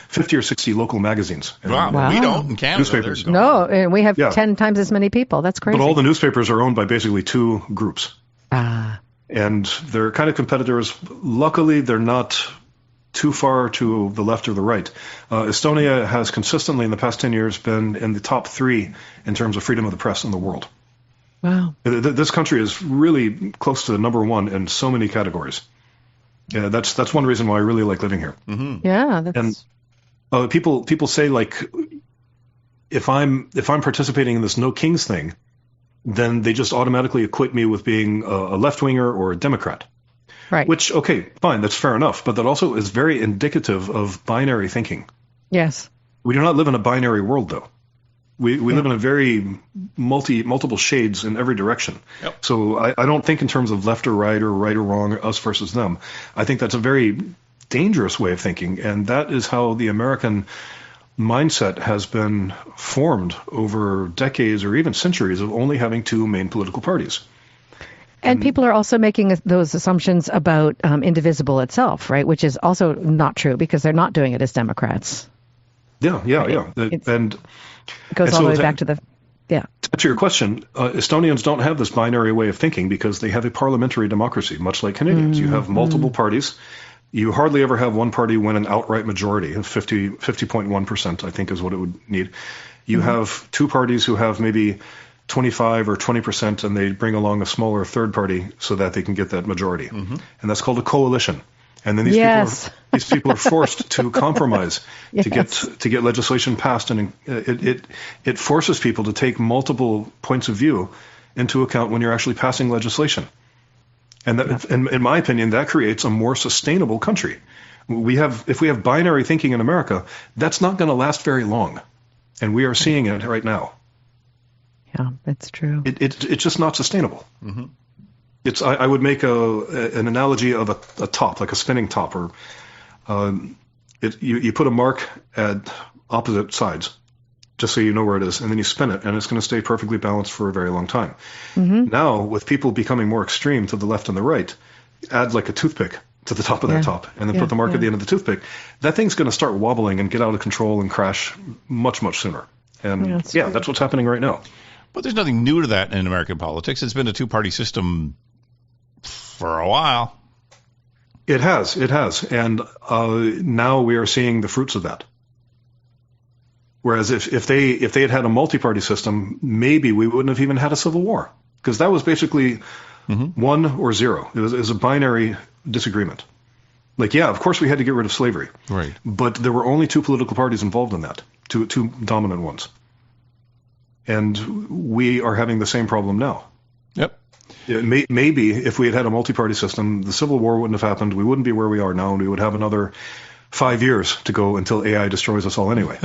[SPEAKER 3] 50 or 60 local magazines.
[SPEAKER 1] Wow. We don't in Canada.
[SPEAKER 3] Newspapers.
[SPEAKER 2] No, and we have 10 times as many people. That's crazy.
[SPEAKER 3] But all the newspapers are owned by basically two groups. And they're kind of competitors. Luckily, they're not too far to the left or the right. Estonia has consistently in the past 10 years been in the top 3 in terms of freedom of the press in the world.
[SPEAKER 2] Wow.
[SPEAKER 3] This country is really close to number 1 in so many categories. Yeah, that's one reason why I really like living here.
[SPEAKER 2] Mm-hmm. Yeah.
[SPEAKER 3] And people say, like, if I'm participating in this No Kings thing, then they just automatically equate me with being a left-winger or a Democrat.
[SPEAKER 2] Right.
[SPEAKER 3] Which, okay, fine, that's fair enough. But that also is very indicative of binary thinking.
[SPEAKER 2] Yes.
[SPEAKER 3] We do not live in a binary world, though. We live in a very multiple shades in every direction.
[SPEAKER 1] Yep.
[SPEAKER 3] So I don't think in terms of left or right or wrong or us versus them. I think that's a very dangerous way of thinking. And that is how the American mindset has been formed over decades or even centuries of only having 2 main political parties.
[SPEAKER 2] And people are also making those assumptions about Indivisible itself, right? Which is also not true because they're not doing it as Democrats.
[SPEAKER 3] Yeah.
[SPEAKER 2] It goes all the way back to the... Yeah.
[SPEAKER 3] To answer your question, Estonians don't have this binary way of thinking because they have a parliamentary democracy, much like Canadians. You have multiple parties. You hardly ever have one party win an outright majority of 50.1%, I think is what it would need. You have 2 parties who have maybe 25 or 20%, and they bring along a smaller third party so that they can get that majority. And that's called a coalition. And then these people are forced to compromise to get legislation passed, and it forces people to take multiple points of view into account when you're actually passing legislation. And that, in my opinion, that creates a more sustainable country. If we have binary thinking in America, that's not going to last very long, and we are seeing it right now.
[SPEAKER 2] Yeah, that's true.
[SPEAKER 3] It's just not sustainable. I would make an analogy of a top, like a spinning top, or you put a mark at opposite sides, just so you know where it is, and then you spin it, and it's going to stay perfectly balanced for a very long time. Now, with people becoming more extreme to the left and the right, add like a toothpick to the top of that top, and then put the mark at the end of the toothpick. That thing's going to start wobbling and get out of control and crash much, much sooner. And that's what's happening right now.
[SPEAKER 1] But there's nothing new to that in American politics. It's been a 2-party system for a while.
[SPEAKER 3] It has. And now we are seeing the fruits of that. Whereas if they had had a multi-party system, maybe we wouldn't have even had a civil war. Because that was basically 1 or 0. It was a binary disagreement. Like, of course we had to get rid of slavery.
[SPEAKER 1] Right.
[SPEAKER 3] But there were only 2 political parties involved in that, two dominant ones. And we are having the same problem now.
[SPEAKER 1] Yep.
[SPEAKER 3] Maybe if we had had a multi-party system, the Civil War wouldn't have happened. We wouldn't be where we are now, and we would have another 5 years to go until AI destroys us all anyway.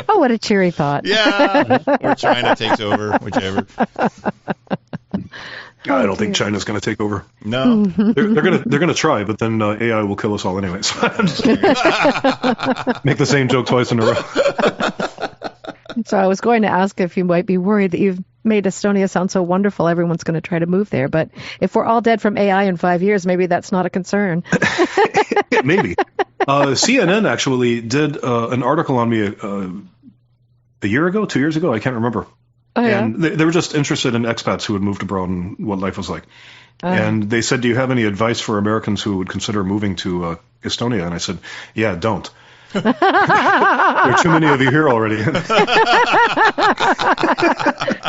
[SPEAKER 2] Oh, what a cheery thought.
[SPEAKER 1] Yeah. Or China takes over, whichever.
[SPEAKER 3] I don't think China's going to take over.
[SPEAKER 1] No.
[SPEAKER 3] They're going to try, but then AI will kill us all anyway. So make the same joke twice in a row.
[SPEAKER 2] So I was going to ask if you might be worried that you've made Estonia sound so wonderful, everyone's going to try to move there. But if we're all dead from AI in 5 years, maybe that's not a concern.
[SPEAKER 3] Maybe. CNN actually did an article on me a year ago, 2 years ago, I can't remember.
[SPEAKER 2] Oh, yeah?
[SPEAKER 3] And they were just interested in expats who had moved abroad and what life was like. And they said, do you have any advice for Americans who would consider moving to Estonia? And I said, yeah, don't. There are too many of you here already.
[SPEAKER 2] I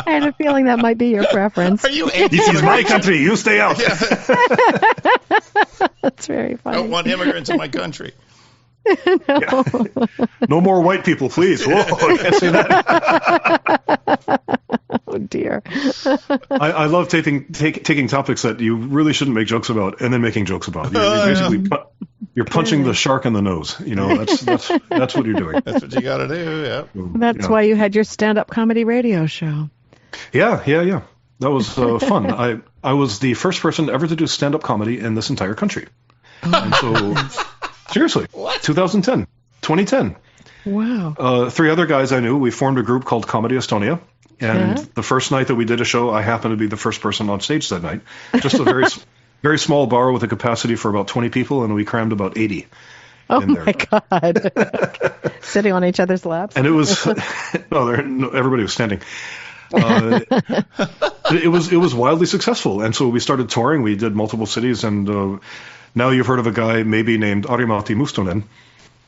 [SPEAKER 2] had a feeling that might be your preference.
[SPEAKER 1] Are you
[SPEAKER 3] This is my country. You stay out.
[SPEAKER 2] That's very funny.
[SPEAKER 1] I don't want immigrants in my country.
[SPEAKER 3] Yeah. No more white people, please. Whoa, I can't say that.
[SPEAKER 2] Oh, dear.
[SPEAKER 3] I love taking topics that you really shouldn't make jokes about and then making jokes about. You're punching the shark in the nose. That's what you're doing.
[SPEAKER 1] That's what you got to do, yeah.
[SPEAKER 2] That's why you had your stand-up comedy radio show.
[SPEAKER 3] Yeah. That was fun. I was the first person ever to do stand-up comedy in this entire country. And so, seriously, what? 2010.
[SPEAKER 2] Wow.
[SPEAKER 3] 3 other guys I knew, we formed a group called Comedy Estonia. And the first night that we did a show, I happened to be the first person on stage that night. Just a very, very small bar with a capacity for about 20 people, and we crammed about 80 in there.
[SPEAKER 2] My God. Sitting on each other's laps?
[SPEAKER 3] And it was, everybody was standing. It was wildly successful. And so we started touring. We did multiple cities, and now you've heard of a guy maybe named Ari-Matti Mustonen,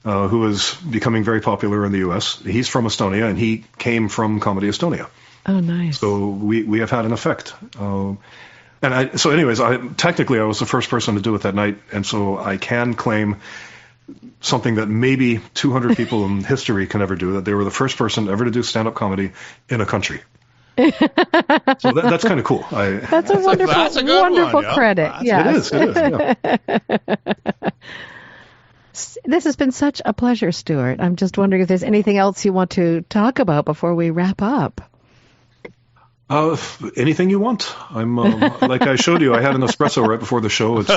[SPEAKER 3] who is becoming very popular in the U.S. He's from Estonia, and he came from Comedy Estonia.
[SPEAKER 2] Oh, nice.
[SPEAKER 3] So we have had an effect. Anyways, technically I was the first person to do it that night, and so I can claim something that maybe 200 people in history can ever do, that they were the first person ever to do stand-up comedy in a country. So that's kind of cool.
[SPEAKER 2] That's a wonderful credit. Yes.
[SPEAKER 3] It is. Yeah.
[SPEAKER 2] This has been such a pleasure, Stuart. I'm just wondering if there's anything else you want to talk about before we wrap up.
[SPEAKER 3] Anything you want. I'm like I showed you, I had an espresso right before the show. It's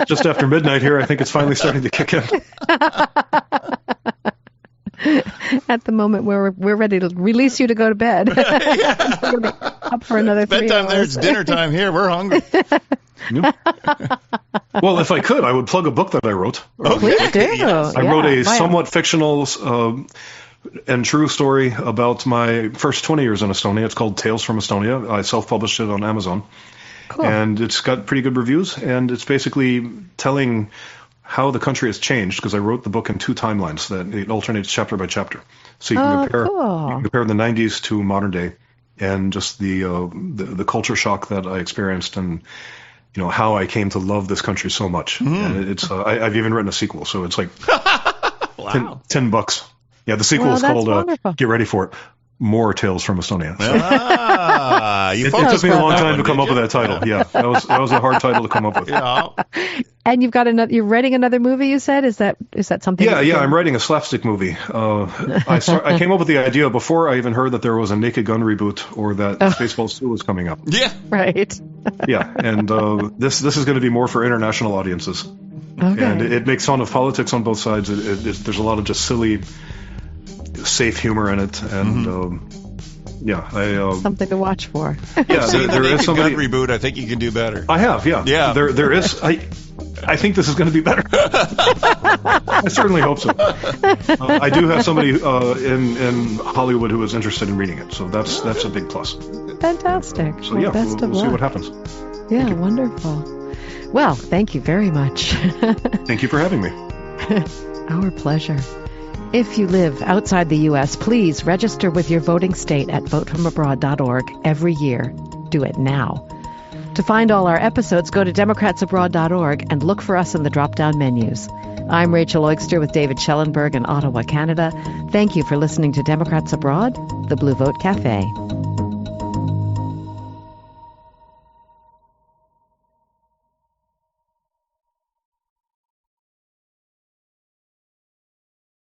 [SPEAKER 3] just after midnight here. I think it's finally starting to kick in.
[SPEAKER 2] At the moment where we're ready to release you to go to bed. We're up for another 3
[SPEAKER 1] bedtime
[SPEAKER 2] hours.
[SPEAKER 1] there, it's dinner time here. We're hungry.
[SPEAKER 3] Well, if I could, I would plug a book that I wrote.
[SPEAKER 2] Please do.
[SPEAKER 1] Yes.
[SPEAKER 3] I wrote a somewhat fictional and true story about my first 20 years in Estonia. It's called Tales from Estonia. I self-published it on Amazon.
[SPEAKER 2] Cool.
[SPEAKER 3] And it's got pretty good reviews, and it's basically telling how the country has changed, because I wrote the book in 2 timelines that it alternates chapter by chapter. So you can compare the 90s to modern day, and just the culture shock that I experienced, and how I came to love this country so much. And it's I've even written a sequel, so it's like
[SPEAKER 1] Wow.
[SPEAKER 3] $10. Yeah, the sequel is called get ready for it, More Tales from Estonia. It took me a long time to come up with that title. Yeah, that was a hard title to come up with.
[SPEAKER 1] Yeah.
[SPEAKER 2] And you're writing another movie, you said? Is that something?
[SPEAKER 3] Yeah, I'm writing a slapstick movie. I came up with the idea before I even heard that there was a Naked Gun reboot or that Spaceballs 2 was coming up.
[SPEAKER 1] Yeah.
[SPEAKER 2] Right.
[SPEAKER 3] Yeah, and this is going to be more for international audiences.
[SPEAKER 2] Okay.
[SPEAKER 3] And it makes fun of politics on both sides. There's a lot of just silly, safe humor in it, and
[SPEAKER 2] something to watch for.
[SPEAKER 3] Yeah, there is somebody
[SPEAKER 1] reboot. I think you can do better.
[SPEAKER 3] I have, yeah.
[SPEAKER 1] Yeah.
[SPEAKER 3] There is. I think this is going to be better. I certainly hope so. I do have somebody in Hollywood who is interested in reading it, so that's a big plus.
[SPEAKER 2] Fantastic.
[SPEAKER 3] So we'll see what happens.
[SPEAKER 2] Yeah, wonderful. Well, thank you very much.
[SPEAKER 3] Thank you for having me.
[SPEAKER 2] Our pleasure. If you live outside the U.S., please register with your voting state at votefromabroad.org every year. Do it now. To find all our episodes, go to democratsabroad.org and look for us in the drop-down menus. I'm Rachel Oigster with David Schellenberg in Ottawa, Canada. Thank you for listening to Democrats Abroad, the Blue Vote Cafe.